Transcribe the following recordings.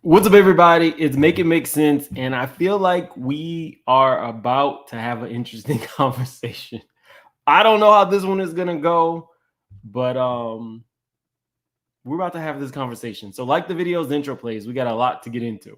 What's up, everybody? It's Make It Make Sense, and I feel like we are about to have an interesting conversation. I don't know how this one is gonna go, but we're about to have this conversation. So, like the video's intro plays, we got a lot to get into.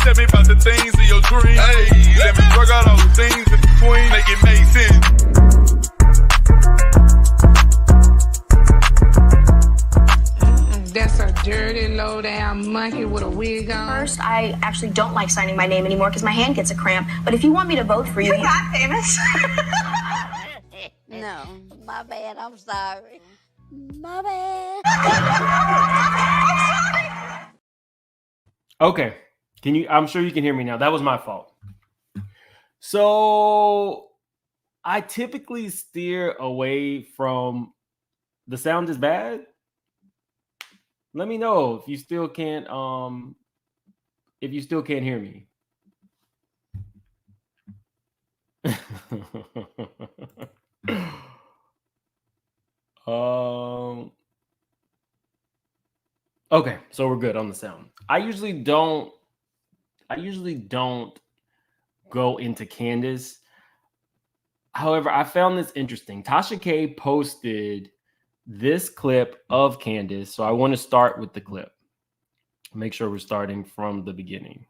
Tell me about the things of your dream. Hey, let me work out all the things in between. Make it make sense. That's a dirty, low-down monkey with a wig on. First, I actually don't like signing my name anymore because my hand gets a cramp. But if you want me to vote for you... You're not famous. No, my bad. I'm sorry. My bad. Okay, I'm sure you can hear me now. That was my fault. So, I typically steer away from the sound is bad. Let me know if you still can't hear me. Okay, so we're good on the sound. I usually don't go into Candace. However, I found this interesting. Tasha K posted this clip of Candace. So I want to start with the clip. Make sure we're starting from the beginning.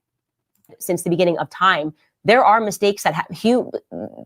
Since the beginning of time, there are mistakes that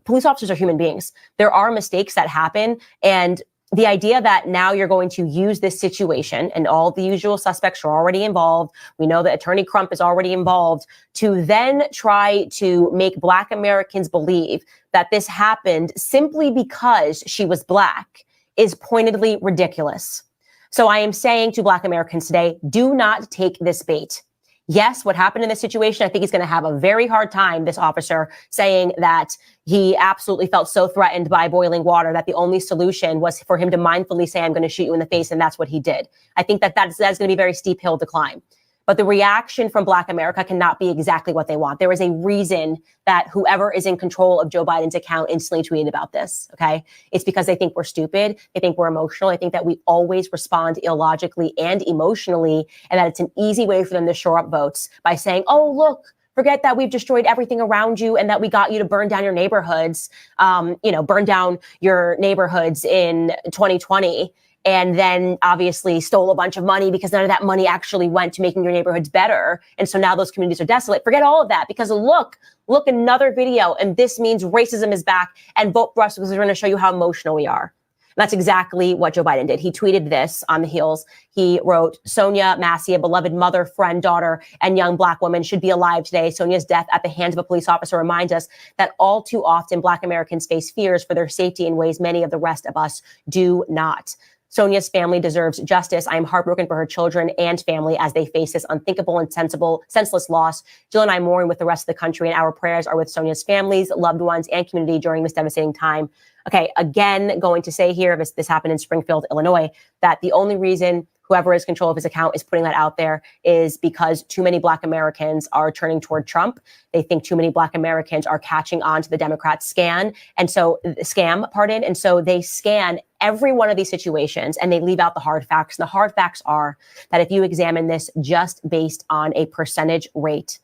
police officers are human beings. There are mistakes that happen. And the idea that now you're going to use this situation and all the usual suspects are already involved. We know that Attorney Crump is already involved to then try to make Black Americans believe that this happened simply because she was Black is pointedly ridiculous. So I am saying to Black Americans today, do not take this bait. Yes, what happened in this situation, I think he's going to have a very hard time, this officer, saying that he absolutely felt so threatened by boiling water that the only solution was for him to mindfully say, I'm going to shoot you in the face. And that's what he did. I think that's going to be a very steep hill to climb. But the reaction from Black America cannot be exactly what they want. There is a reason that whoever is in control of Joe Biden's account instantly tweeted about this, okay? It's because they think we're stupid. They think we're emotional. I think that we always respond illogically and emotionally, and that it's an easy way for them to shore up votes by saying, oh, look, forget that we've destroyed everything around you and that we got you to burn down your neighborhoods, burn down your neighborhoods in 2020. And then obviously stole a bunch of money because none of that money actually went to making your neighborhoods better. And so now those communities are desolate. Forget all of that because look, another video. And this means racism is back and vote for us because we're going to show you how emotional we are. And that's exactly what Joe Biden did. He tweeted this on the heels. He wrote, Sonya, Massey, a beloved mother, friend, daughter, and young Black woman should be alive today. Sonya's death at the hands of a police officer reminds us that all too often Black Americans face fears for their safety in ways many of the rest of us do not. Sonya's family deserves justice. I am heartbroken for her children and family as they face this unthinkable and senseless loss. Jill and I mourn with the rest of the country, and our prayers are with Sonya's families, loved ones, and community during this devastating time. Okay, again, going to say here, this happened in Springfield, Illinois, that the only reason whoever is in control of his account is putting that out there is because too many Black Americans are turning toward Trump. They think too many Black Americans are catching on to the Democrat scam. And so they scan every one of these situations and they leave out the hard facts. And the hard facts are that if you examine this just based on a percentage rate,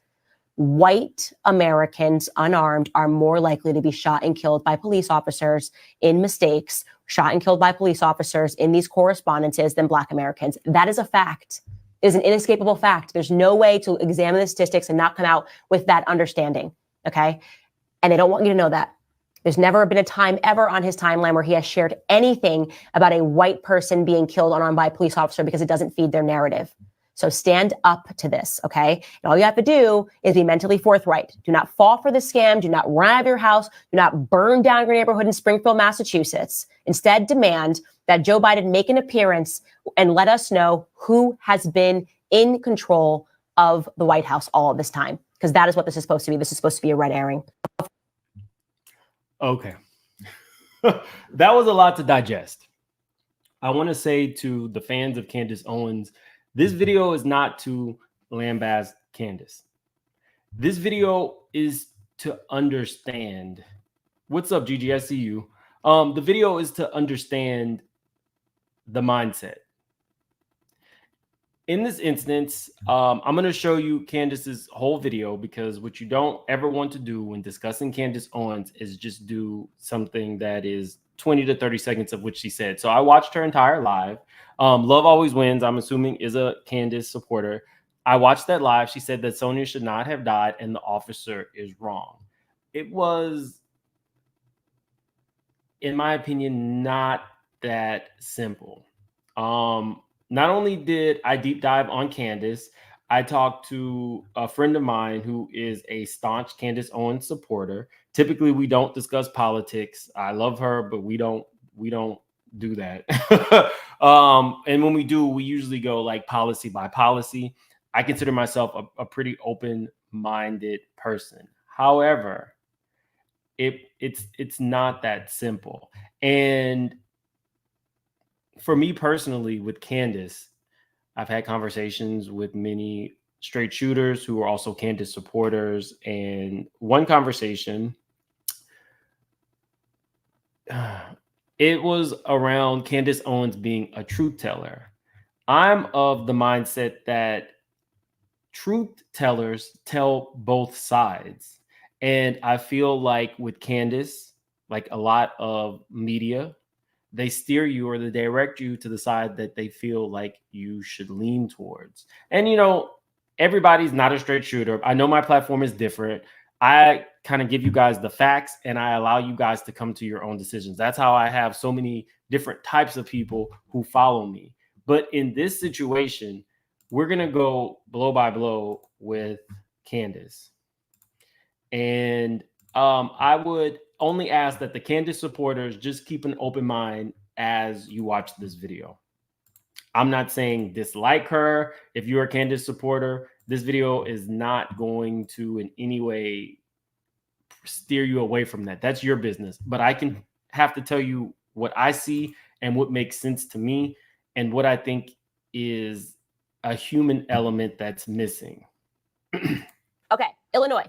white Americans unarmed are more likely to be shot and killed by police officers in mistakes, shot and killed by police officers in these correspondences than Black Americans. That is a fact. It is an inescapable fact. There's no way to examine the statistics and not come out with that understanding, okay? And they don't want you to know that. There's never been a time ever on his timeline where he has shared anything about a white person being killed unarmed by a police officer because it doesn't feed their narrative. So stand up to this, okay? And all you have to do is be mentally forthright. Do not fall for the scam. Do not run out of your house. Do not burn down your neighborhood in Springfield, Massachusetts. Instead, demand that Joe Biden make an appearance and let us know who has been in control of the White House all of this time, because that is what this is supposed to be. This is supposed to be a red herring. Okay. That was a lot to digest. I want to say to the fans of Candace Owens, this video is not to lambast Candace. This video is to understand. What's up, Gigi? I see you. The video is to understand the mindset. In this instance, I'm going to show you Candace's whole video, because what you don't ever want to do when discussing Candace Owens is just do something that is 20 to 30 seconds of what she said. So I watched her entire live. Love Always Wins, I'm assuming, is a Candace supporter. I watched that live. She said that Sonya should not have died and the officer is wrong. It was, in my opinion, not that simple. Not only did I deep dive on Candace, I talked to a friend of mine who is a staunch Candace Owens supporter. Typically, we don't discuss politics. I love her, but we don't do that. And when we do, we usually go like policy by policy. I consider myself a pretty open-minded person. However, it's not that simple. And for me personally, with Candace, I've had conversations with many straight shooters who are also Candace supporters. And one conversation, it was around Candace Owens being a truth teller. I'm of the mindset that truth tellers tell both sides. And I feel like with Candace, like a lot of media, they steer you or they direct you to the side that they feel like you should lean towards. And, you know, everybody's not a straight shooter. I know my platform is different. I kind of give you guys the facts and I allow you guys to come to your own decisions. That's how I have so many different types of people who follow me. But in this situation, we're going to go blow by blow with Candace. And I would only ask that the Candace supporters just keep an open mind as you watch this video. I'm not saying dislike her. If you're a Candace supporter, this video is not going to in any way steer you away from that. That's your business. But I can have to tell you what I see and what makes sense to me and what I think is a human element that's missing. Okay, Illinois.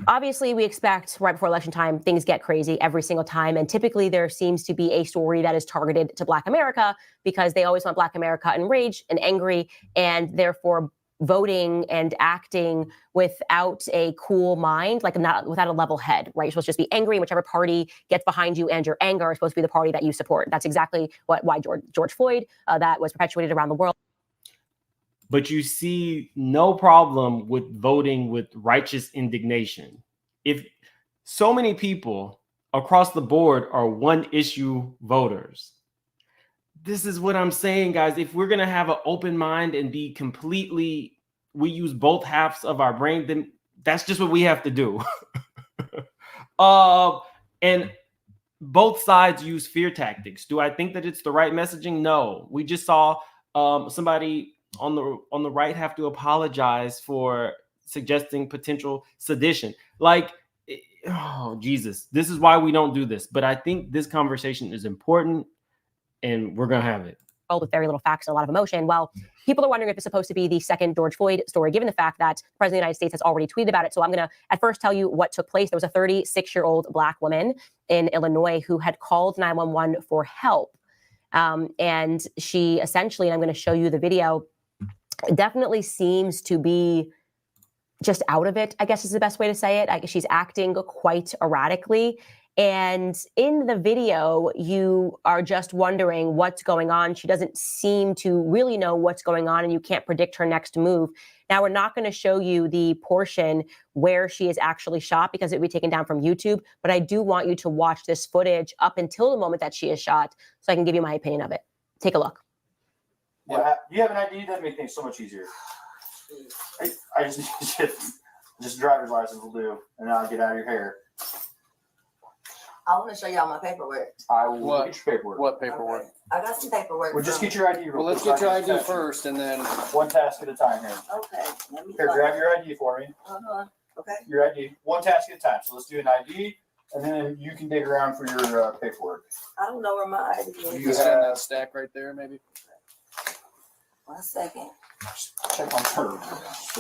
Obviously, we expect right before election time, things get crazy every single time. And typically there seems to be a story that is targeted to Black America because they always want Black America enraged and angry, and therefore voting and acting without a cool mind, like not without a level head, right? You're supposed to just be angry, and whichever party gets behind you and your anger is supposed to be the party that you support. That's exactly why George Floyd, that was perpetuated around the world. But you see no problem with voting with righteous indignation. If so many people across the board are one issue voters, this is what I'm saying, guys. If we're going to have an open mind and be completely, we use both halves of our brain, then that's just what we have to do. And both sides use fear tactics. Do I think that it's the right messaging? No. We just saw somebody on the right have to apologize for suggesting potential sedition. Like, oh Jesus, this is why we don't do this. But I think this conversation is important, and we're gonna have it. With very little facts and a lot of emotion. Well, people are wondering if it's supposed to be the second George Floyd story, given the fact that the President of the United States has already tweeted about it. So I'm going to at first tell you what took place. There was a 36-year-old Black woman in Illinois who had called 911 for help. And she essentially, and I'm going to show you the video, definitely seems to be just out of it, I guess is the best way to say it. I guess she's acting quite erratically. And in the video, you are just wondering what's going on. She doesn't seem to really know what's going on, and you can't predict her next move. Now, we're not going to show you the portion where she is actually shot because it would be taken down from YouTube, but I do want you to watch this footage up until the moment that she is shot so I can give you my opinion of it. Take a look. Yeah. You have an ID? That'd make things so much easier. I just driver's license will do, and then I'll get out of your hair. I want to show y'all my paperwork. I will get your paperwork. What paperwork? Okay. I got some paperwork. Well, just get your ID. Well, let's get your ID first, and then one task at a time here. Okay. Let me Here, grab your ID for me. Okay. Your ID, one task at a time. So let's do an ID, and then you can dig around for your paperwork. I don't know where my ID is. you got that stack right there, maybe. 1 second. Check on her.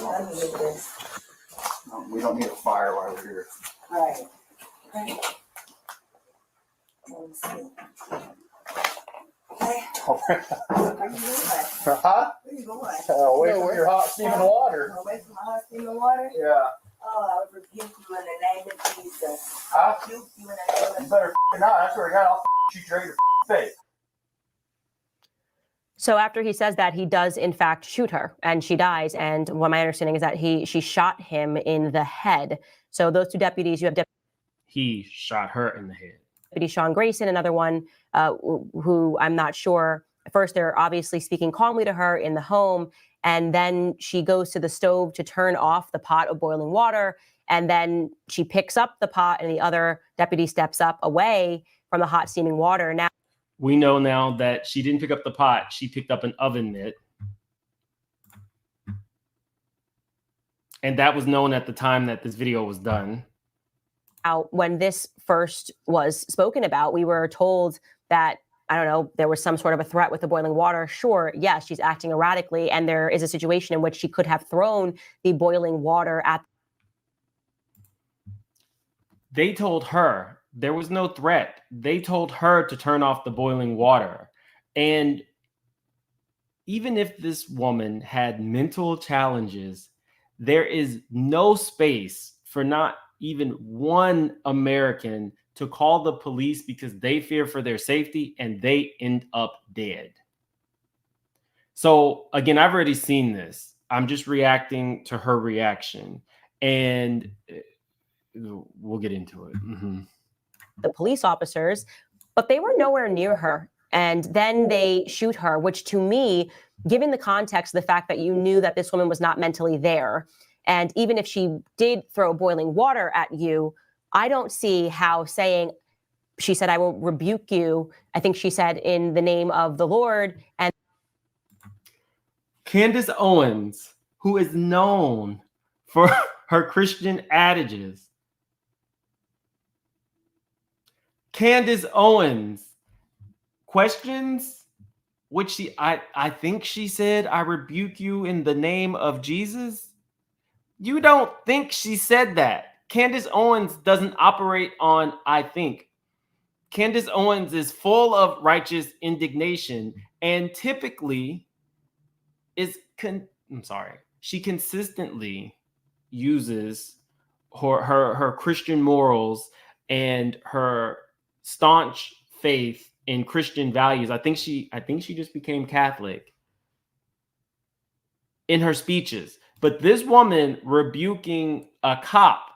Let me get this. No, we don't need a fire while we're here. All right. Okay. Let me see. Okay. Where you going? Huh? Where you going? Away from your hot steaming water. Away from my hot steaming water? Yeah. Oh, I would rebuke you in the name of Jesus. Huh? Rebuke you in the name of You better not. I swear to God, I'll shoot you right in your face. So after he says that, he does in fact shoot her, and she dies. And what my understanding is that she shot him in the head. So those two deputies, you have He shot her in the head. Deputy Sean Grayson, another one who I'm not sure. First, they're obviously speaking calmly to her in the home, and then she goes to the stove to turn off the pot of boiling water, and then she picks up the pot, and the other deputy steps up away from the hot steaming water. Now we know now that she didn't pick up the pot; she picked up an oven mitt, and that was known at the time that this video was done. When this first was spoken about, we were told that, I don't know, there was some sort of a threat with the boiling water. Sure, yes, she's acting erratically, and there is a situation in which she could have thrown the boiling water at. They told her there was no threat. They told her to turn off the boiling water. And even if this woman had mental challenges, there is no space for not even one American to call the police because they fear for their safety and they end up dead. So again, I've already seen this. I'm just reacting to her reaction, and we'll get into it. Mm-hmm. The police officers, but they were nowhere near her. And then they shoot her, which to me, given the context of the fact that you knew that this woman was not mentally there, and even if she did throw boiling water at you, I don't see how saying, she said, I will rebuke you. I think she said, in the name of the Lord. And Candace Owens, who is known for her Christian adages. Candace Owens questions, which I think she said, I rebuke you in the name of Jesus. You don't think she said that. Candace Owens doesn't operate on I think. Candace Owens is full of righteous indignation and typically she consistently uses her Christian morals and her staunch faith in Christian values. I think she just became Catholic in her speeches. But this woman rebuking a cop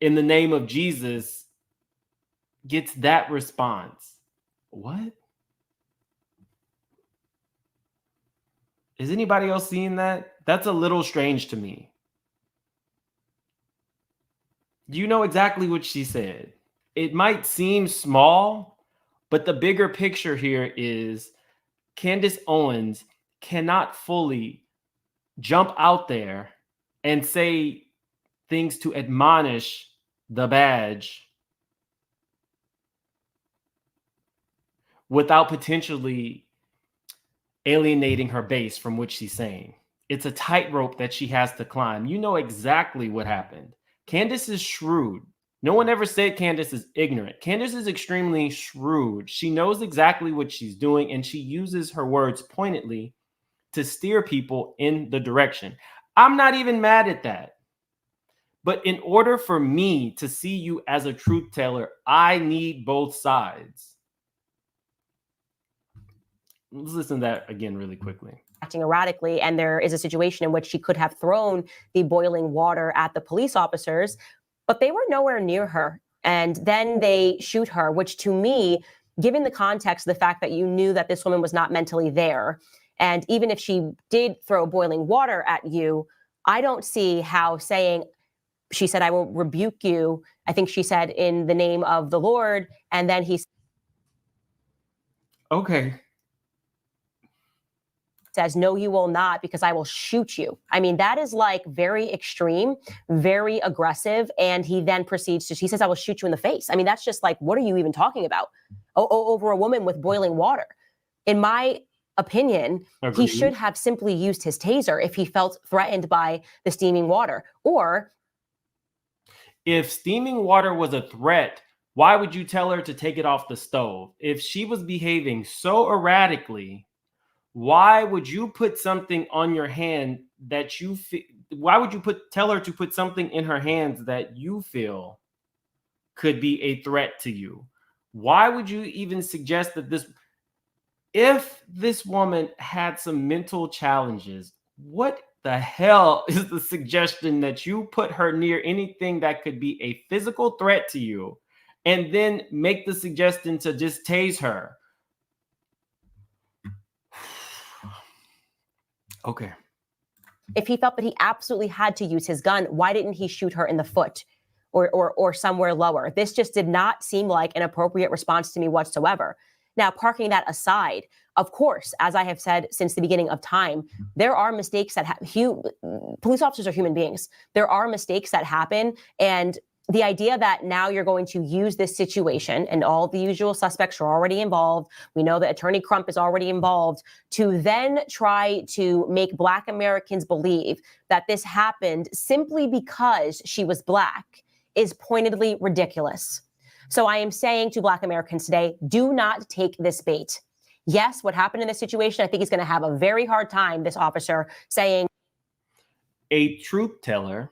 in the name of Jesus gets that response. What? Is anybody else seeing that? That's a little strange to me. You know exactly what she said. It might seem small, but the bigger picture here is Candace Owens cannot fully jump out there and say things to admonish the badge without potentially alienating her base from what she's saying. It's a tightrope that she has to climb. You know exactly what happened. Candace is shrewd. No one ever said Candace is ignorant. Candace is extremely shrewd. She knows exactly what she's doing, and she uses her words pointedly to steer people in the direction. I'm not even mad at that. But in order for me to see you as a truth teller, I need both sides. Let's listen to that again really quickly. Acting erratically, and there is a situation in which she could have thrown the boiling water at the police officers, but they were nowhere near her. And then they shoot her, which to me, given the context, the fact that you knew that this woman was not mentally there, and even if she did throw boiling water at you, I don't see how saying, she said, I will rebuke you. I think she said, in the name of the Lord. And then he Okay. says, no, you will not, because I will shoot you. I mean, that is like very extreme, very aggressive. And he then proceeds to, he says, I will shoot you in the face. I mean, that's just like, what are you even talking about? Over a woman with boiling water. In my opinion, Agreed. He should have simply used his taser if he felt threatened by the steaming water. Or if steaming water was a threat, why would you tell her to take it off the stove? If she was behaving so erratically, why would you put something on your hand that you feel? Why would you tell her to put something in her hands that you feel could be a threat to you? Why would you even suggest that this? If this woman had some mental challenges, what the hell is the suggestion that you put her near anything that could be a physical threat to you, and then make the suggestion to just tase her? Okay. if he felt that he absolutely had to use his gun, why didn't he shoot her in the foot or somewhere lower? This just did not seem like an appropriate response to me whatsoever. Now, parking that aside, of course, as I have said since the beginning of time, there are mistakes that police officers are human beings. There are mistakes that happen, and the idea that now you're going to use this situation and all the usual suspects are already involved. We know that Attorney Crump is already involved, to then try to make Black Americans believe that this happened simply because she was Black is pointedly ridiculous. So I am saying to Black Americans today, do not take this bait. Yes, what happened in this situation, I think he's going to have a very hard time, this officer, saying a truth teller.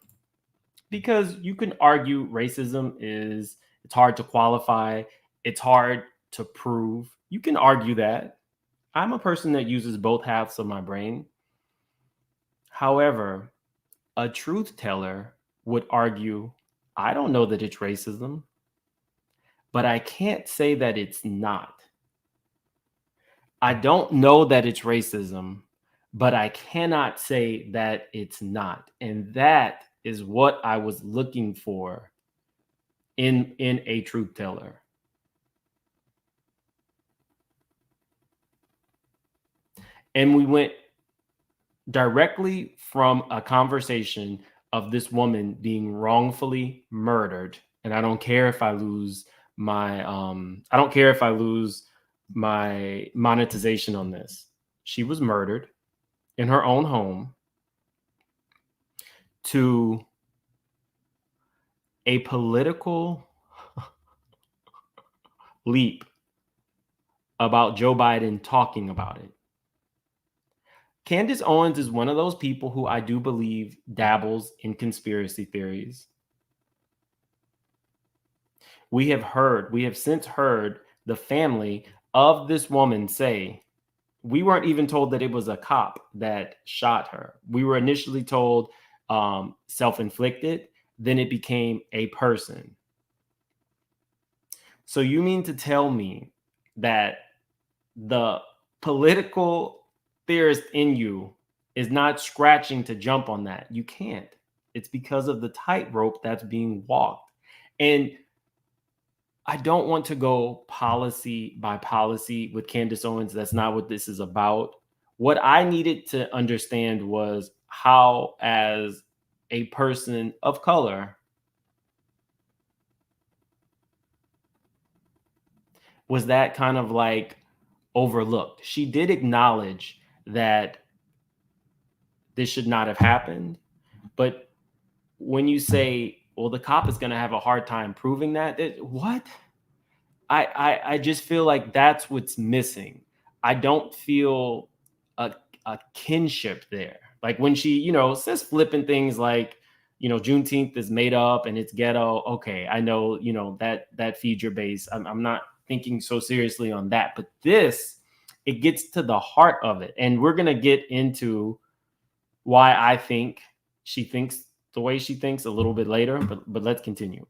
Because you can argue racism it's hard to qualify. It's hard to prove. You can argue that. I'm a person that uses both halves of my brain. However, a truth teller would argue, I don't know that it's racism, but I can't say that it's not. I don't know that it's racism, but I cannot say that it's not. And that is what I was looking for in a truth teller. And we went directly from a conversation of this woman being wrongfully murdered. And I don't care if I lose my monetization on this. She was murdered in her own home, to a political leap about Joe Biden talking about it. Candace Owens is one of those people who I do believe dabbles in conspiracy theories. We have since heard the family of this woman say, we weren't even told that it was a cop that shot her. We were initially told self-inflicted, then it became a person. So you mean to tell me that the political theorist in you is not scratching to jump on that? You can't. It's because of the tightrope that's being walked. And I don't want to go policy by policy with Candace Owens. That's not what this is about. What I needed to understand was how, as a person of color, was that kind of like overlooked. She did acknowledge that this should not have happened. But when you say, well, the cop is going to have a hard time proving that, what? I just feel like that's what's missing. I don't feel a kinship there. Like when she, says flipping things like, Juneteenth is made up and it's ghetto. Okay, I know, that feeds your base. I'm not thinking so seriously on that. But it gets to the heart of it. And we're going to get into why I think she thinks the way she thinks a little bit later. But let's continue.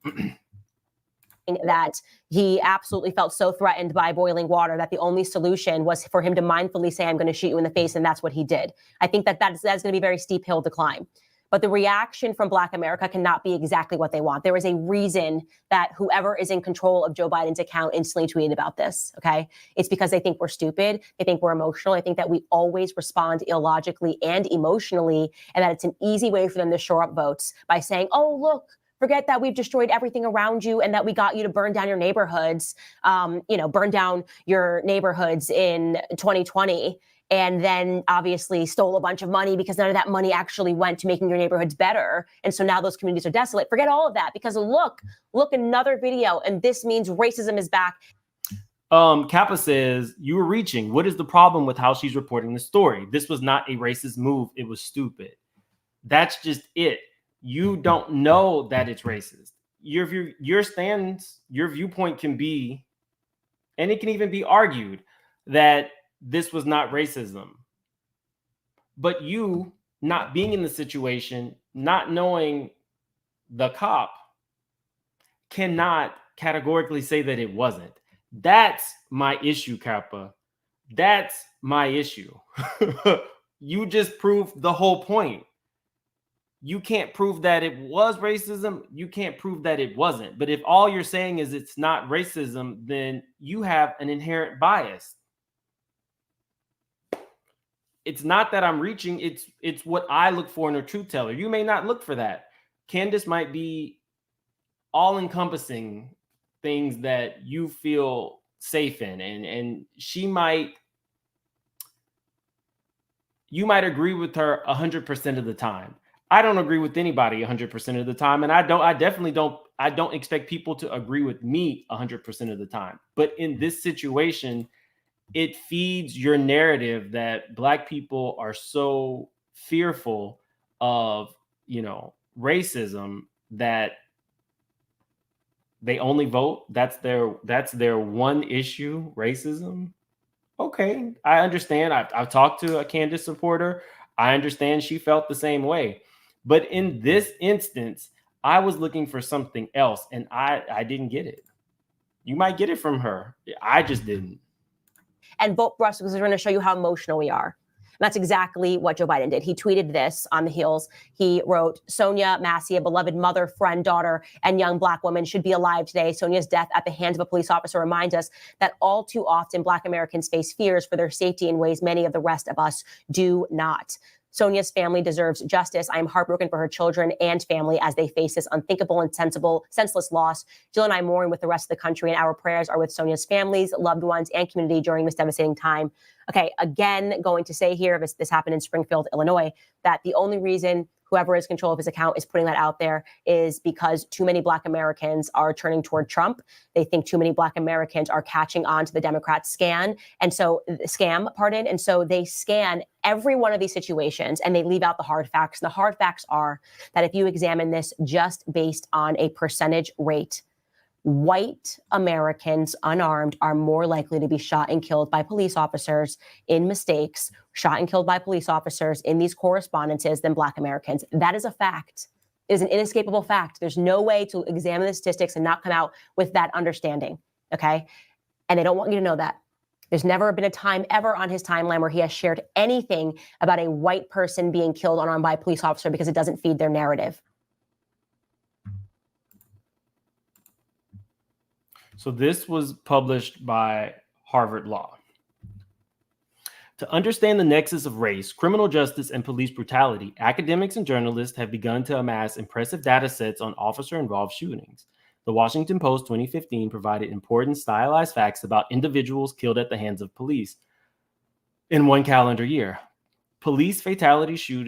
that he absolutely felt so threatened by boiling water that the only solution was for him to mindfully say, I'm going to shoot you in the face. And that's what he did. I think that's going to be a very steep hill to climb. But the reaction from Black America cannot be exactly what they want. There is a reason that whoever is in control of Joe Biden's account instantly tweeted about this, okay? It's because they think we're stupid. They think we're emotional. I think that we always respond illogically and emotionally, and that it's an easy way for them to shore up votes by saying, oh, look, forget that we've destroyed everything around you and that we got you to burn down your neighborhoods, burn down your neighborhoods in 2020. And then obviously stole a bunch of money because none of that money actually went to making your neighborhoods better. And so now those communities are desolate. Forget all of that because look, another video. And this means racism is back. Kappa says, you were reaching. What is the problem with how she's reporting the story? This was not a racist move. It was stupid. That's just it. You don't know that it's racist. Your stance, your viewpoint can be, and it can even be argued that this was not racism. But you not being in the situation, not knowing the cop, cannot categorically say that it wasn't. That's my issue, Kappa. That's my issue. You just proved the whole point. You can't prove that it was racism. You can't prove that it wasn't. But if all you're saying is it's not racism, then you have an inherent bias. It's not that I'm reaching. It's what I look for in a truth teller. You may not look for that. Candace might be all-encompassing things that you feel safe in. And you might agree with her 100% of the time. I don't agree with anybody 100% of the time. And I don't expect people to agree with me 100% of the time. But in this situation, it feeds your narrative that Black people are so fearful of, racism that they only vote. That's their one issue, racism. Okay, I understand. I've talked to a Candace supporter. I understand she felt the same way. But in this instance, I was looking for something else, and I didn't get it. You might get it from her. I just didn't. And vote for us because we're going to show you how emotional we are. And that's exactly what Joe Biden did. He tweeted this on the heels. He wrote, Sonya, Massey, a beloved mother, friend, daughter, and young Black woman should be alive today. Sonya's death at the hands of a police officer reminds us that all too often Black Americans face fears for their safety in ways many of the rest of us do not. Sonya's family deserves justice. I am heartbroken for her children and family as they face this unthinkable and senseless loss. Jill and I mourn with the rest of the country, and our prayers are with Sonya's families, loved ones, and community during this devastating time. Okay, again, going to say here, this happened in Springfield, Illinois, that the only reason whoever is in control of his account is putting that out there is because too many Black Americans are turning toward Trump. They think too many Black Americans are catching on to the Democrat scam. And so they scan every one of these situations and they leave out the hard facts. And the hard facts are that if you examine this just based on a percentage rate, white Americans unarmed are more likely to be shot and killed by police officers in mistakes, shot and killed by police officers in these correspondences than Black Americans. That is a fact. It is an inescapable fact. There's no way to examine the statistics and not come out with that understanding, okay? And they don't want you to know that. There's never been a time ever on his timeline where he has shared anything about a white person being killed unarmed by a police officer because it doesn't feed their narrative. So this was published by Harvard Law. To understand the nexus of race, criminal justice, and police brutality, academics and journalists have begun to amass impressive data sets on officer-involved shootings. The Washington Post 2015 provided important stylized facts about individuals killed at the hands of police in one calendar year. Police fatalities shoot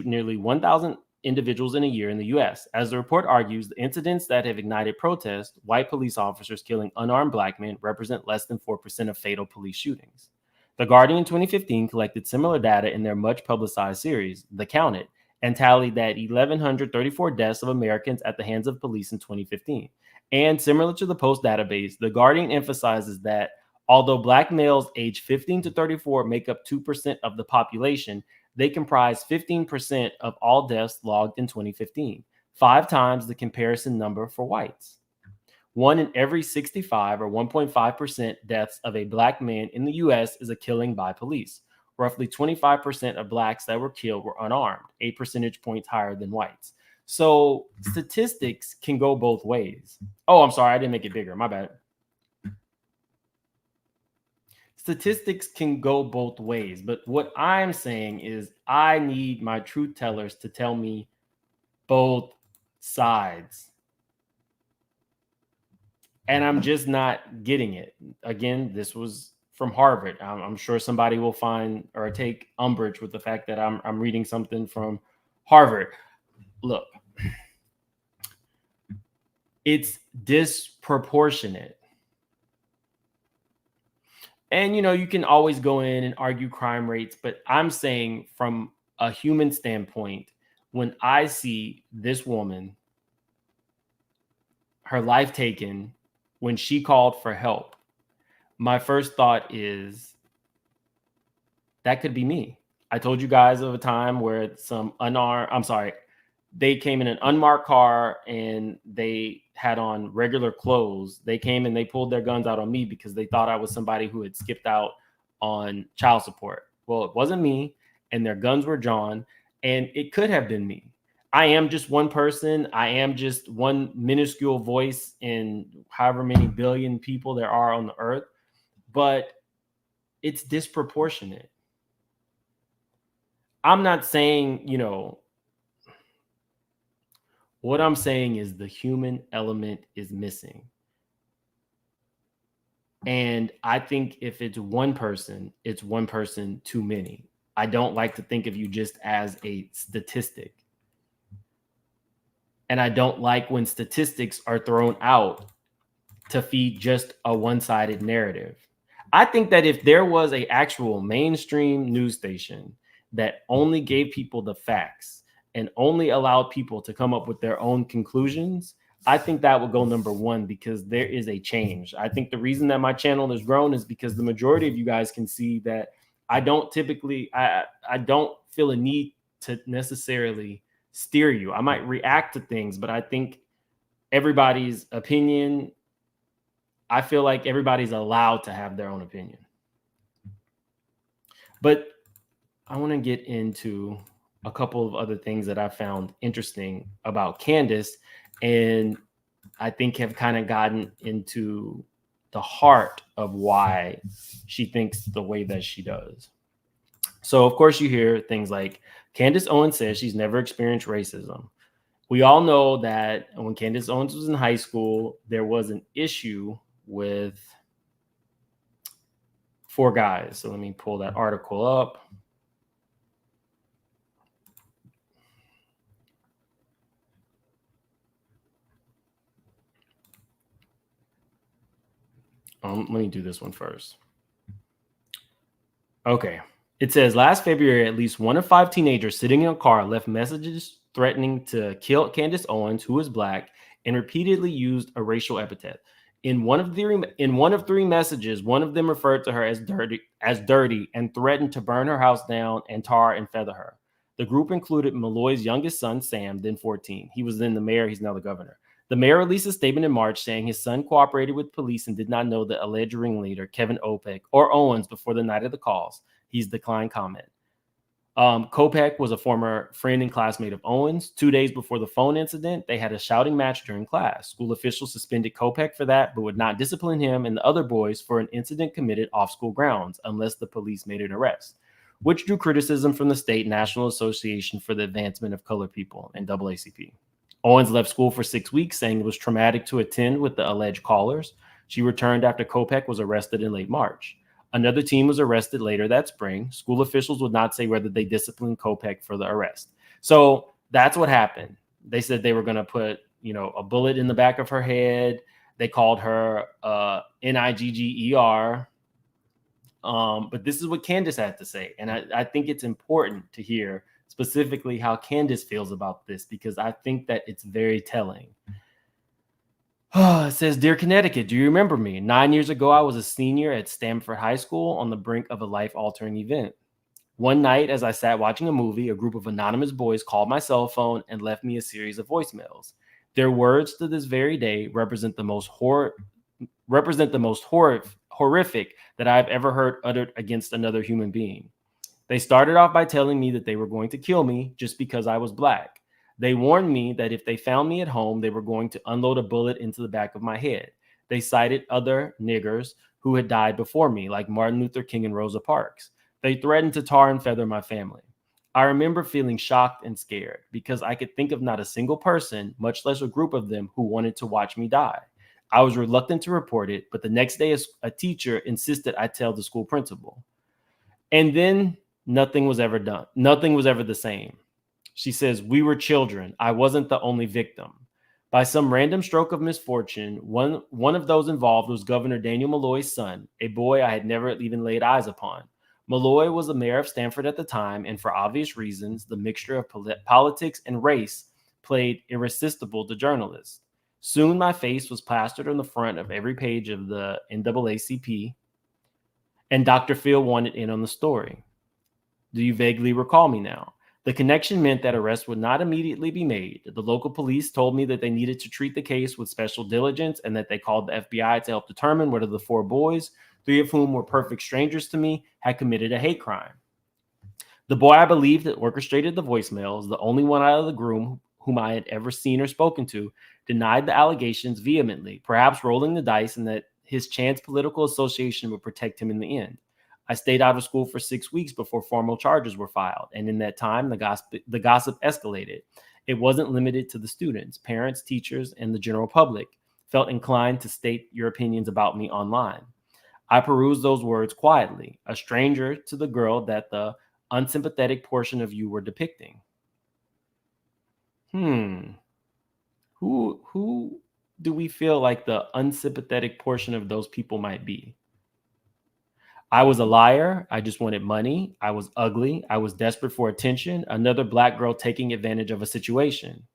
nearly 1,000 individuals in a year in the U.S. As the report argues, the incidents that have ignited protest, white police officers killing unarmed Black men, represent less than 4% of fatal police shootings. The Guardian 2015 collected similar data in their much publicized series, The Counted, and tallied that 1,134 deaths of Americans at the hands of police in 2015. And similar to the Post database, The Guardian emphasizes that although Black males aged 15 to 34 make up 2% of the population, they comprise 15% of all deaths logged in 2015. 5 times the comparison number for whites. 1 in every 65 or 1.5% deaths of a black man in the US is a killing by police. Roughly 25% of blacks that were killed were unarmed, 8 percentage points higher than whites. So statistics can go both ways. Oh, I'm sorry, I didn't make it bigger. My bad. Statistics can go both ways, but what I'm saying is I need my truth tellers to tell me both sides. And I'm just not getting it. Again, this was from Harvard. I'm sure somebody will find or take umbrage with the fact that I'm reading something from Harvard. Look, it's disproportionate. And, you know, you can always go in and argue crime rates, but I'm saying from a human standpoint, when I see this woman, her life taken, when she called for help, my first thought is that could be me. I told you guys of a time where they came in an unmarked car and they had on regular clothes. They came and they pulled their guns out on me because they thought I was somebody who had skipped out on child support. Well, it wasn't me, and their guns were drawn, and it could have been me. I am just one person. I am just one minuscule voice in however many billion people there are on the earth, but it's disproportionate. I'm not saying, you know, what I'm saying is the human element is missing. And I think if it's one person too many. I don't like to think of you just as a statistic. And I don't like when statistics are thrown out to feed just a one-sided narrative. I think that if there was an actual mainstream news station that only gave people the facts and only allowed people to come up with their own conclusions, I think that would go number one, because there is a change. I think the reason that my channel has grown is because the majority of you guys can see that I don't feel a need to necessarily steer you. I might react to things, but I think everybody's opinion, I feel like everybody's allowed to have their own opinion. But I want to get into a couple of other things that I found interesting about Candace, and I think have kind of gotten into the heart of why she thinks the way that she does. So, of course, you hear things like Candace Owens says she's never experienced racism. We all know that when Candace Owens was in high school, there was an issue with 4 guys. So let me pull that article up. Let me do this one first. Okay. It says last February, at least 1 of 5 teenagers sitting in a car left messages threatening to kill Candace Owens, who is black, and repeatedly used a racial epithet. In one of 3 messages, one of them referred to her as dirty and threatened to burn her house down and tar and feather her. The group included Malloy's youngest son, Sam, then 14. He was then the mayor. He's now the governor. The mayor released a statement in March saying his son cooperated with police and did not know the alleged ringleader, Kevin Opek, or Owens before the night of the calls. He's declined comment. Kopech was a former friend and classmate of Owens. 2 days before the phone incident, they had a shouting match during class. School officials suspended Kopech for that, but would not discipline him and the other boys for an incident committed off school grounds unless the police made an arrest, which drew criticism from the State National Association for the Advancement of Colored People and NAACP. Owens left school for 6 weeks, saying it was traumatic to attend with the alleged callers. She returned after Kopech was arrested in late March. Another teen was arrested later that spring. School officials would not say whether they disciplined Kopech for the arrest. So that's what happened. They said they were going to put, a bullet in the back of her head. They called her Nigger. But this is what Candace had to say. And I think it's important to hear specifically how Candace feels about this, because I think that it's very telling. It says, Dear Connecticut, do you remember me? 9 years ago, I was a senior at Stamford High School on the brink of a life-altering event. One night, as I sat watching a movie, a group of anonymous boys called my cell phone and left me a series of voicemails. Their words to this very day represent the most horrific that I've ever heard uttered against another human being. They started off by telling me that they were going to kill me just because I was black. They warned me that if they found me at home, they were going to unload a bullet into the back of my head. They cited other niggers who had died before me, like Martin Luther King and Rosa Parks. They threatened to tar and feather my family. I remember feeling shocked and scared because I could think of not a single person, much less a group of them, who wanted to watch me die. I was reluctant to report it, but the next day a teacher insisted I tell the school principal. And then nothing was ever done. Nothing was ever the same. She says, "We were children. I wasn't the only victim." By some random stroke of misfortune, one of those involved was Governor Daniel Malloy's son, a boy I had never even laid eyes upon. Malloy was the mayor of Stanford at the time, and for obvious reasons, the mixture of politics and race played irresistible to journalists. Soon my face was plastered on the front of every page of the NAACP, and Dr. Phil wanted in on the story. Do you vaguely recall me now? The connection meant that arrests would not immediately be made. The local police told me that they needed to treat the case with special diligence and that they called the FBI to help determine whether the 4 boys, 3 of whom were perfect strangers to me, had committed a hate crime. The boy I believed that orchestrated the voicemails, the only one out of the group whom I had ever seen or spoken to, denied the allegations vehemently, perhaps rolling the dice and that his chance political association would protect him in the end. I stayed out of school for 6 weeks before formal charges were filed, and in that time, the gossip escalated. It wasn't limited to the students. Parents, teachers, and the general public felt inclined to state your opinions about me online. I perused those words quietly, a stranger to the girl that the unsympathetic portion of you were depicting. Who do we feel like the unsympathetic portion of those people might be? I was a liar. I just wanted money. I was ugly. I was desperate for attention. Another black girl taking advantage of a situation.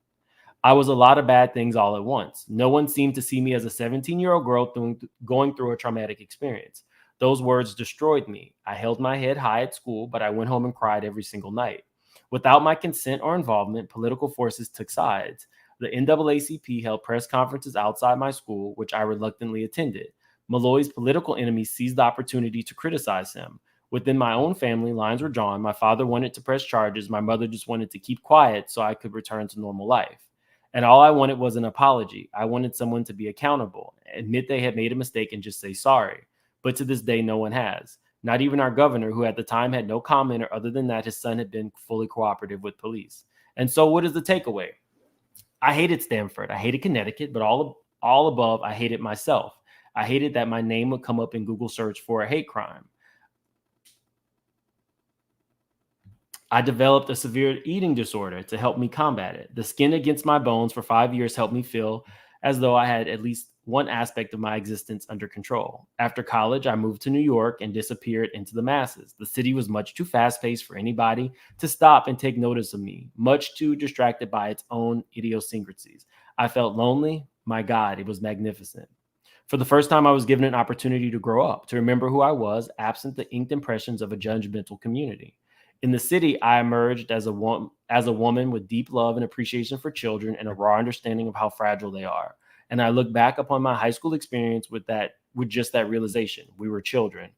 I was a lot of bad things all at once. No one seemed to see me as a 17-year-old girl going through a traumatic experience. Those words destroyed me. I held my head high at school, but I went home and cried every single night. Without my consent or involvement, political forces took sides. The NAACP held press conferences outside my school, which I reluctantly attended. Malloy's political enemies seized the opportunity to criticize him. Within my own family, lines were drawn. My father wanted to press charges. My mother just wanted to keep quiet so I could return to normal life. And all I wanted was an apology. I wanted someone to be accountable, admit they had made a mistake, and just say sorry. But to this day, no one has. Not even our governor, who at the time had no commenter other than that his son had been fully cooperative with police. And so what is the takeaway? I hated Stanford. I hated Connecticut, but all above, I hated myself. I hated that my name would come up in Google search for a hate crime. I developed a severe eating disorder to help me combat it. The skin against my bones for 5 years helped me feel as though I had at least one aspect of my existence under control. After college, I moved to New York and disappeared into the masses. The city was much too fast-paced for anybody to stop and take notice of me, much too distracted by its own idiosyncrasies. I felt lonely. My God, it was magnificent. For the first time, I was given an opportunity to grow up, to remember who I was, absent the inked impressions of a judgmental community. In the city, I emerged as a woman with deep love and appreciation for children and a raw understanding of how fragile they are. And I look back upon my high school experience with just that realization. We were children.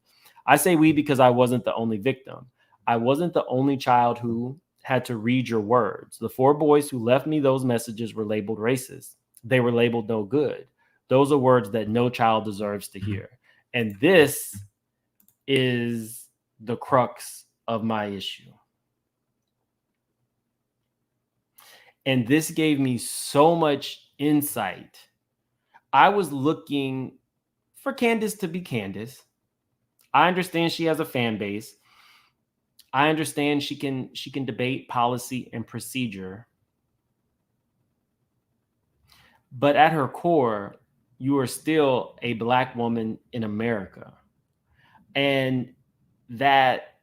I say we because I wasn't the only victim. I wasn't the only child who had to read your words. The 4 boys who left me those messages were labeled racist. They were labeled no good. Those are words that no child deserves to hear. And this is the crux of my issue. And this gave me so much insight. I was looking for Candace to be Candace. I understand she has a fan base. I understand she can debate policy and procedure. But at her core, you are still a Black woman in America. And that,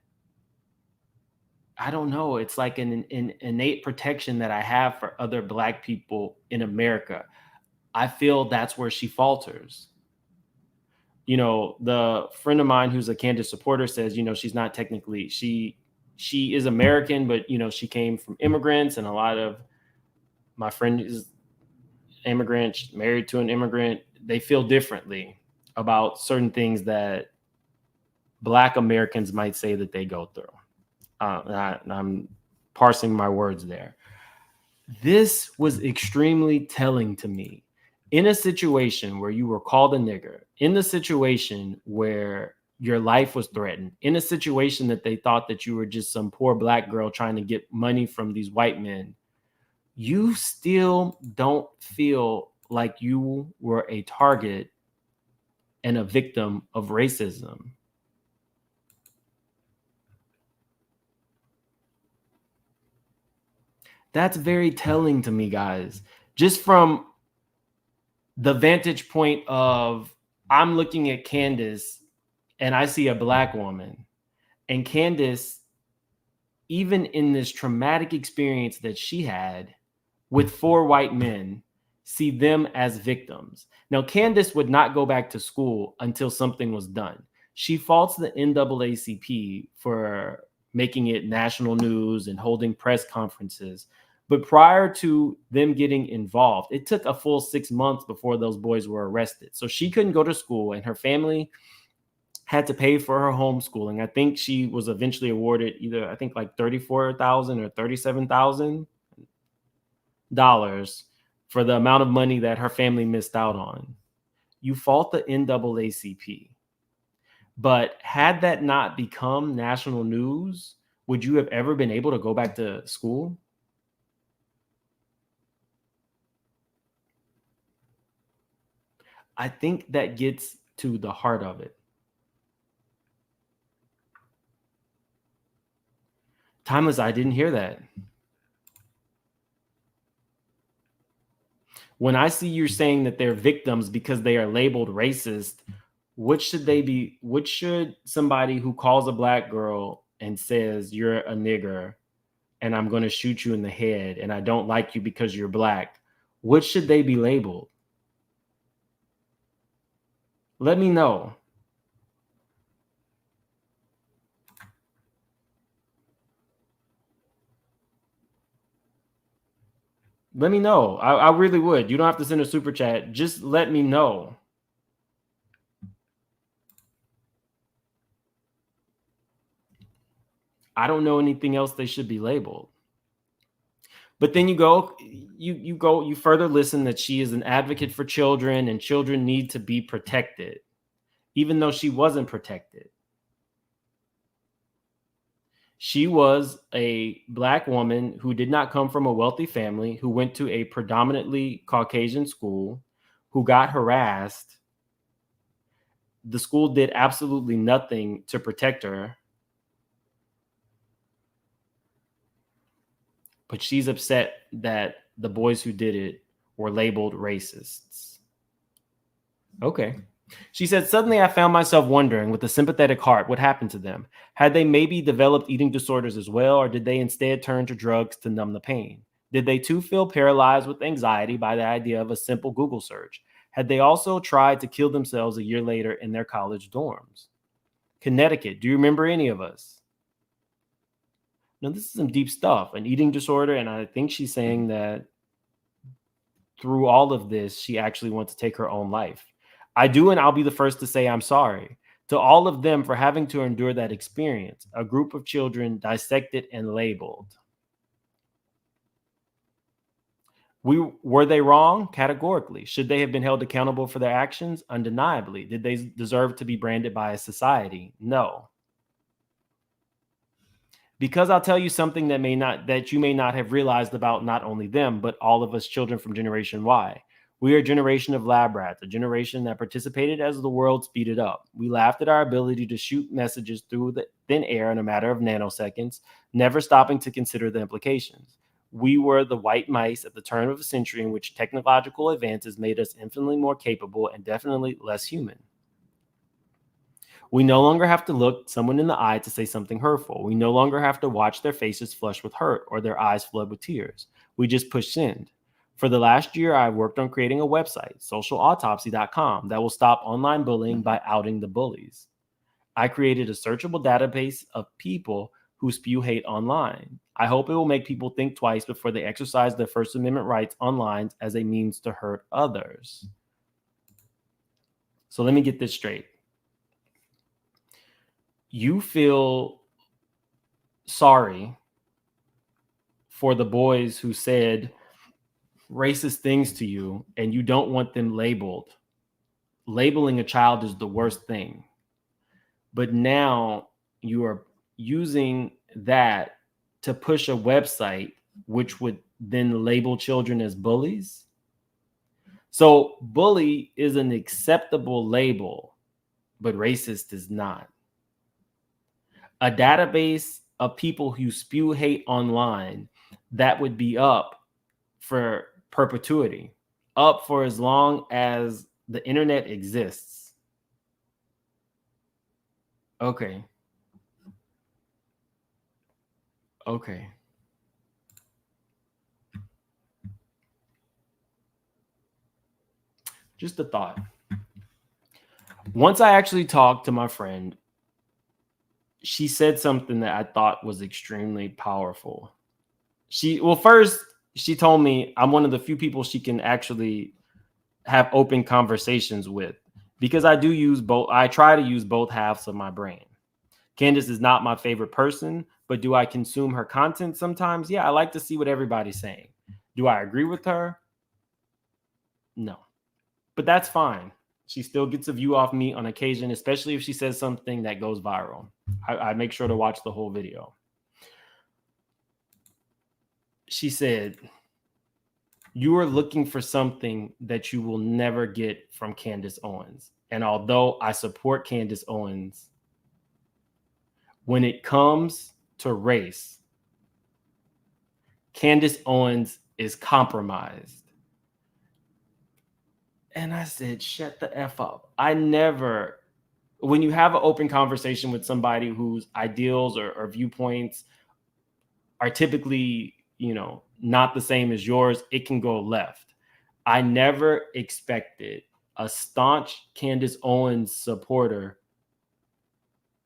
I don't know, it's like an innate protection that I have for other Black people in America. I feel that's where she falters. You know, the friend of mine who's a Candace supporter says, you know, she's not technically, she she is American, but she came from immigrants, and a lot of my friend is immigrant, married to an immigrant. They feel differently about certain things that Black Americans might say that they go through. I'm parsing my words there. This was extremely telling to me. In a situation where you were called a nigger, in a situation where your life was threatened, in a situation that they thought that you were just some poor Black girl trying to get money from these white men, you still don't feel like you were a target and a victim of racism. That's very telling to me, guys. Just from the vantage point of, I'm looking at Candace and I see a Black woman, and Candace, even in this traumatic experience that she had with 4 white men, see them as victims. Now, Candace would not go back to school until something was done. She faults the NAACP for making it national news and holding press conferences. But prior to them getting involved, it took a full 6 months before those boys were arrested. So she couldn't go to school, and her family had to pay for her homeschooling. I think she was eventually awarded either, I think like $34,000 or $37,000 for the amount of money that her family missed out on. You fault the NAACP. But had that not become national news, would you have ever been able to go back to school? I think that gets to the heart of it. Timeless, I didn't hear that. When I see you saying that they're victims because they are labeled racist, what should they be? What should somebody who calls a Black girl and says you're a nigger and I'm going to shoot you in the head and I don't like you because you're Black, what should they be labeled? Let me know. Let me know. I really would. You don't have to send a super chat. Just let me know. I don't know anything else they should be labeled. But then you further listen that she is an advocate for children and children need to be protected, even though she wasn't protected. She was a Black woman who did not come from a wealthy family, who went to a predominantly Caucasian school, who got harassed. The school did absolutely nothing to protect her. But she's upset that the boys who did it were labeled racists. Okay. She said, suddenly I found myself wondering with a sympathetic heart what happened to them. Had they maybe developed eating disorders as well, or did they instead turn to drugs to numb the pain? Did they too feel paralyzed with anxiety by the idea of a simple Google search? Had they also tried to kill themselves a year later in their college dorms? Connecticut, do you remember any of us? Now, this is some deep stuff, an eating disorder, and I think she's saying that through all of this, she actually wants to take her own life. I do, and I'll be the first to say I'm sorry to all of them for having to endure that experience, a group of children dissected and labeled. Were they wrong? Categorically. Should they have been held accountable for their actions? Undeniably. Did they deserve to be branded by a society? No. Because I'll tell you something that you may not have realized about not only them, but all of us children from Generation Y. We are a generation of lab rats, a generation that participated as the world speeded up. We laughed at our ability to shoot messages through the thin air in a matter of nanoseconds, never stopping to consider the implications. We were the white mice at the turn of a century in which technological advances made us infinitely more capable and definitely less human. We no longer have to look someone in the eye to say something hurtful. We no longer have to watch their faces flush with hurt or their eyes flood with tears. We just push send. For the last year, I've worked on creating a website, socialautopsy.com, that will stop online bullying by outing the bullies. I created a searchable database of people who who spew hate online. I hope it will make people think twice before they exercise their First Amendment rights online as a means to hurt others. So let me get this straight. You feel sorry for the boys who said racist things to you, and you don't want them labeled. Labeling a child is the worst thing. But now you are using that to push a website which would then label children as bullies. So bully is an acceptable label, but racist is not. A database of people who spew hate online, that would be up for perpetuity, up for as long as the internet exists. Okay. Just a thought. Once I actually talked to my friend, she said something that I thought was extremely powerful. First, she told me I'm one of the few people she can actually have open conversations with, because I do use both. I try to use both halves of my brain. Candace is not my favorite person, but do I consume her content sometimes? Yeah, I like to see what everybody's saying. Do I agree with her? No. But that's fine. She still gets a view off me on occasion, especially if she says something that goes viral. I make sure to watch the whole video. She said, you are looking for something that you will never get from Candace Owens. And although I support Candace Owens, when it comes to race, Candace Owens is compromised. And I said, shut the F up. When you have an open conversation with somebody whose ideals or viewpoints are typically, not the same as yours, it can go left. I never expected a staunch Candace Owens supporter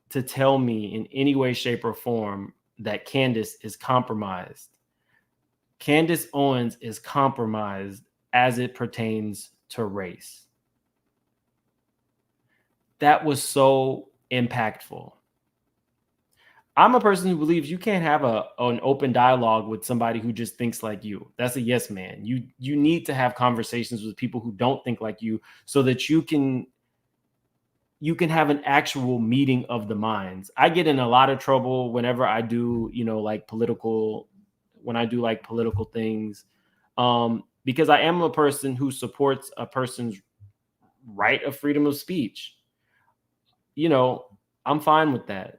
to tell me in any way, shape, or form that Candace is compromised. Candace Owens is compromised as it pertains to race. That was so impactful. I'm a person who believes you can't have an open dialogue with somebody who just thinks like you. That's a yes man. You need to have conversations with people who don't think like you, so that you can have an actual meeting of the minds. I get in a lot of trouble whenever I do, political things, because I am a person who supports a person's right of freedom of speech. I'm fine with that.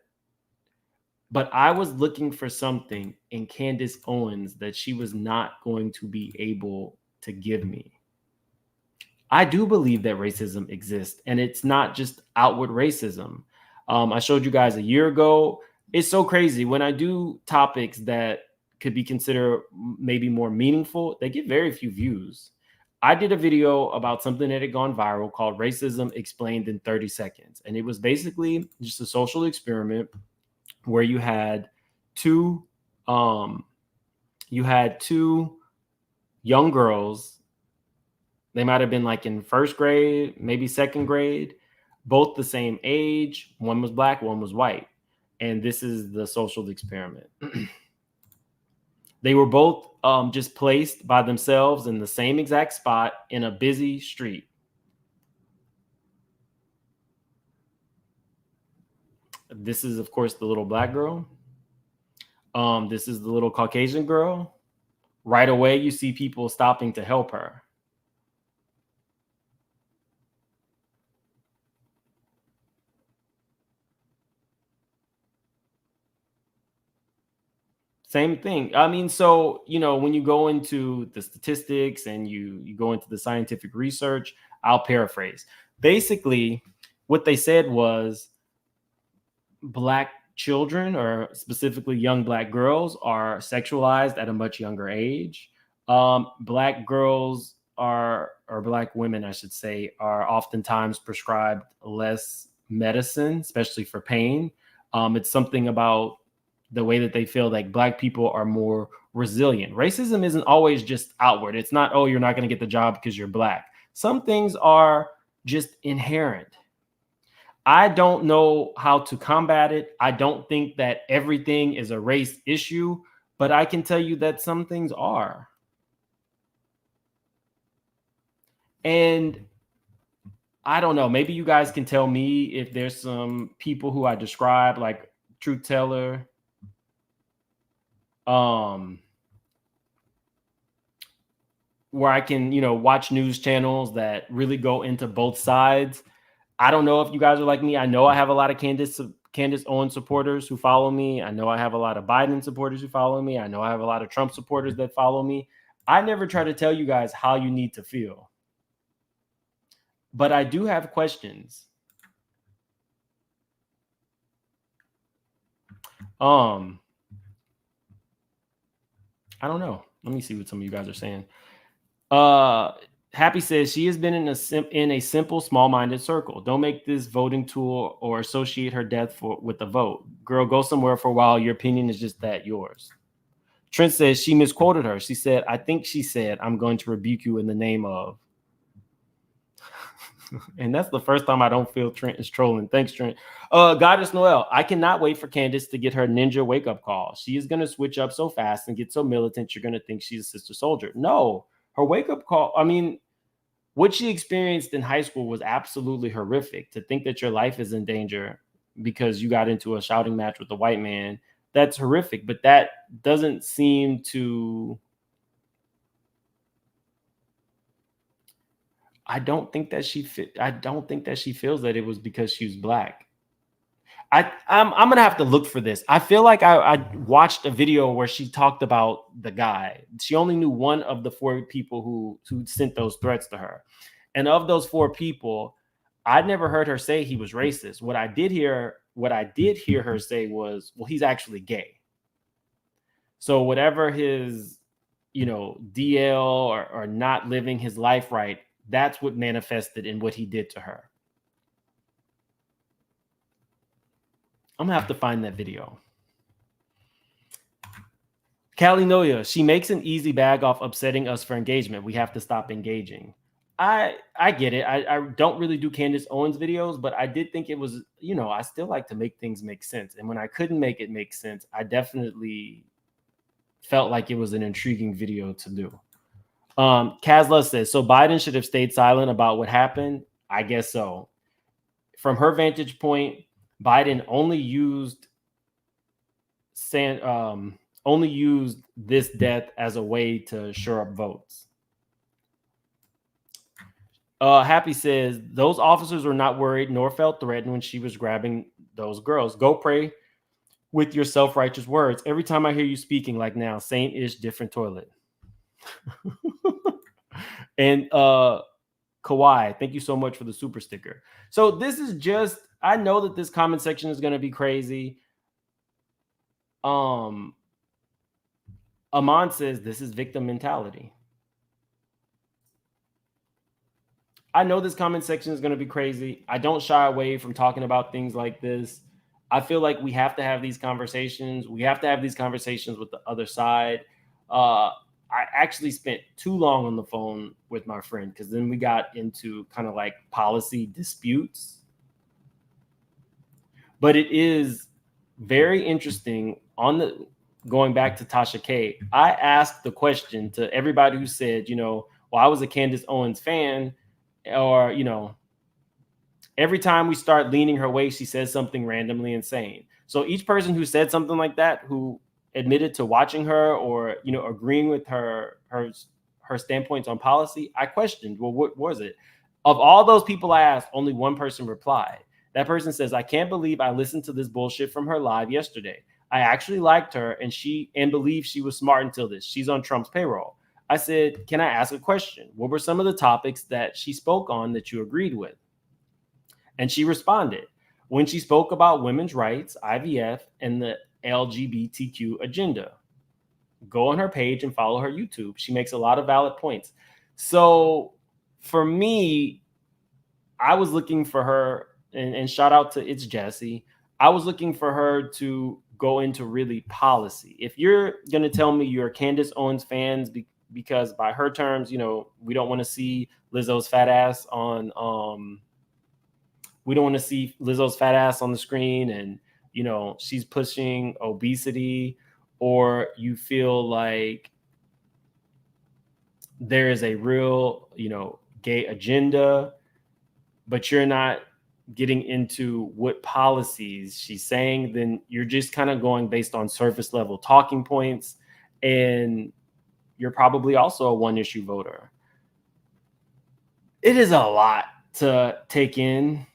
But I was looking for something in Candace Owens that she was not going to be able to give me. I do believe that racism exists, and it's not just outward racism. I showed you guys a year ago. It's so crazy. When I do topics that could be considered maybe more meaningful, they get very few views. I did a video about something that had gone viral called Racism Explained in 30 Seconds. And it was basically just a social experiment where you had two young girls. They might have been like in first grade, maybe second grade, both the same age. One was black, one was white. And this is the social experiment. They were both just placed by themselves in the same exact spot in a busy street. This is, of course, the little black girl. This is the little Caucasian girl. Right away, you see people stopping to help her. Same thing. I mean, so, when you go into the statistics and you go into the scientific research, I'll paraphrase. Basically, what they said was black children, or specifically young black girls, are sexualized at a much younger age. Black girls or black women, I should say, are oftentimes prescribed less medicine, especially for pain. It's something about the way that they feel like Black people are more resilient. Racism isn't always just outward. It's not, oh, you're not going to get the job because you're Black. Some things are just inherent. I don't know how to combat it. I don't think that everything is a race issue, but I can tell you that some things are. And I don't know, maybe you guys can tell me if there's some people who I describe like Truth Teller, where I can, watch news channels that really go into both sides. I don't know if you guys are like me. I know I have a lot of Candace Owens supporters who follow me. I know I have a lot of Biden supporters who follow me. I know I have a lot of Trump supporters that follow me. I never try to tell you guys how you need to feel. But I do have questions. I don't know. Let me see what some of you guys are saying. Happy says she has been in a simple, small-minded circle. Don't make this voting tool or associate her death with the vote. Girl, go somewhere for a while. Your opinion is just that, yours. Trent says she misquoted her. She said, I think she said, I'm going to rebuke you in the name of. And that's the first time I don't feel Trent is trolling. Thanks, Trent. Goddess Noel, I cannot wait for Candace to get her ninja wake-up call. She is going to switch up so fast and get so militant, you're going to think she's a sister soldier. No, her wake-up call, I mean, what she experienced in high school was absolutely horrific. To think that your life is in danger because you got into a shouting match with a white man, that's horrific. But that doesn't seem to... I don't think that she feels that it was because she was Black. I'm gonna have to look for this. I feel like I watched a video where she talked about the guy. She only knew one of the 4 people who sent those threats to her, and of those 4 people, I'd never heard her say he was racist. What I did hear her say was, well, he's actually gay. So whatever his, DL or not living his life right, that's what manifested in what he did to her. I'm gonna have to find that video. Callie Noya, she makes an easy bag off upsetting us for engagement. We have to stop engaging. I get it. I don't really do Candace Owens videos, but I did think it was, I still like to make things make sense. And when I couldn't make it make sense, I definitely felt like it was an intriguing video to do. Kazla says, so Biden should have stayed silent about what happened. I guess so. From her vantage point, Biden only used this death as a way to shore up votes. Happy says, those officers were not worried nor felt threatened when she was grabbing those girls. Go pray with your self-righteous words. Every time I hear you speaking like now, same-ish, different toilet. And Kawhi, thank you so much for the super sticker. So this is just, I know that this comment section is going to be crazy. Amon says this is victim mentality. I know this comment section is going to be crazy. I don't shy away from talking about things like this. I feel like we have to have these conversations. We have to have these conversations with the other side. I actually spent too long on the phone with my friend because then we got into kind of like policy disputes. But it is very interesting going back to Tasha K. I asked the question to everybody who said, well, I was a Candace Owens fan, or, every time we start leaning her way, she says something randomly insane. So each person who said something like that, who admitted to watching her or, agreeing with her standpoints on policy, I questioned, well, what was it? Of all those people I asked, only one person replied. That person says, I can't believe I listened to this bullshit from her live yesterday. I actually liked her and believed she was smart until this. She's on Trump's payroll. I said, can I ask a question? What were some of the topics that she spoke on that you agreed with? And she responded, when she spoke about women's rights, IVF, and the LGBTQ agenda. Go on her page and follow her YouTube. She makes a lot of valid points. So for me, I was looking for her, and shout out to It's Jesse. I was looking for her to go into really policy. If you're going to tell me you're Candace Owens fans because by her terms, you know, we don't want to see Lizzo's fat ass on the screen, and you know, she's pushing obesity, or you feel like there is a real, you know, gay agenda, but you're not getting into what policies she's saying, then you're just kind of going based on surface level talking points, and you're probably also a one issue voter. It is a lot to take in,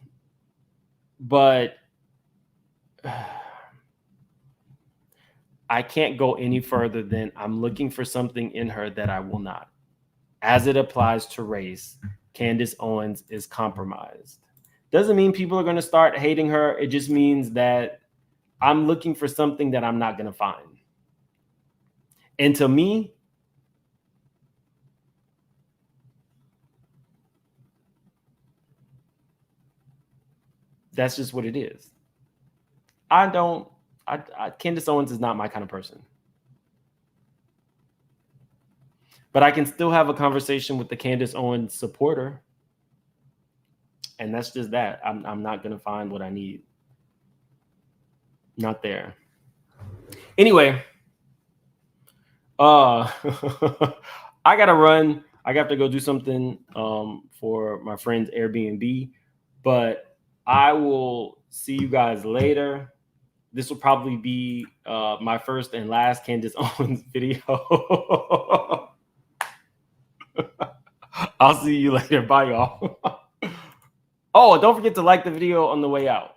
but I can't go any further than I'm looking for something in her that I will not. As it applies to race, Candace Owens is compromised. Doesn't mean people are going to start hating her. It just means that I'm looking for something that I'm not going to find. And to me, that's just what it is. Candace Owens is not my kind of person. But I can still have a conversation with the Candace Owens supporter. And that's just that. I'm not going to find what I need. Not there. Anyway, I got to run. I got to go do something for my friend's Airbnb. But I will see you guys later. This will probably be my first and last Candace Owens video. I'll see you later. Bye, y'all. Oh, don't forget to like the video on the way out.